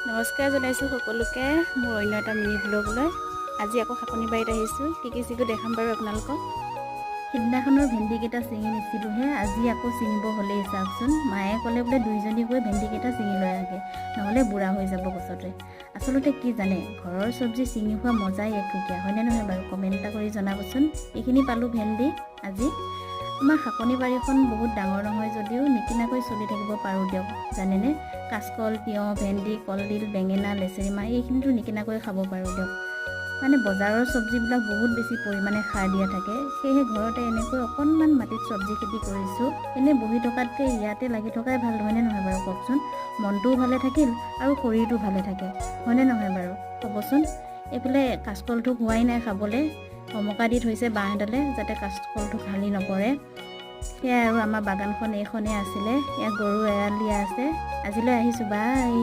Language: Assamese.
নমস্কাৰ জনাইছোঁ সকলোকে মোৰ অন্য এটা মিনি ব্লগলৈ। আজি আকৌ শাকনিবাৰীত আহিছোঁ। কি চিকু দেখাম বাৰু আপোনালোকক। সিদিনাখনৰ ভেন্দিকেইটা ছিঙি নিছিলোঁহে, আজি আকৌ ছিঙিব হ'লেই চাওকচোন। মায়ে ক'লে বোলে দুইজনী গৈ ভেন্দিকেইটা ছিঙি লৈ আগে, নহ'লে বুঢ়া হৈ যাব গছতে। আচলতে কি জানে, ঘৰৰ চব্জি ছিঙি খোৱা মজাই একসুকীয়া, হয়নে নহয় বাৰু? কমেণ্ট এটা কৰি জনাবচোন। এইখিনি পালোঁ ভেন্দি আজি। আমাৰ শাকনি বাৰীখন বহুত ডাঙৰ নহয় যদিও নিকিনাকৈ চলি থাকিব পাৰোঁ দিয়ক, জানেনে? কাচকল, তিয়ঁহ, ভেন্দি, কলডিল, বেঙেনা, লেচেৰীমাহ এইখিনিতো নিকিনাকৈ খাব পাৰোঁ দিয়ক। মানে বজাৰৰ চব্জিবিলাক বহুত বেছি পৰিমাণে সাৰ দিয়া থাকে, সেয়েহে ঘৰতে এনেকৈ অকণমান মাটিত চব্জি খেতি কৰিছোঁ। এনেই বহি থকাতকৈ ইয়াতে লাগি থকাই ভাল, হয়নে নহয় বাৰু কওকচোন? মনটোও ভালে থাকিল আৰু শৰীৰটো ভালে থাকে, হয়নে নহয় বাৰু ক'বচোন? এইফালে কাচকলটো হোৱাই নাই খাবলৈ, সমকা দি থৈছে বাঁহ এডালে যাতে কাচকলটো ফালি নপৰে। সেয়াই আৰু আমাৰ বাগানখন এইখনেই আছিলে। ইয়াত গৰু এৰাল দিয়া আছে। আজিলৈ আহিছোঁ, বাই।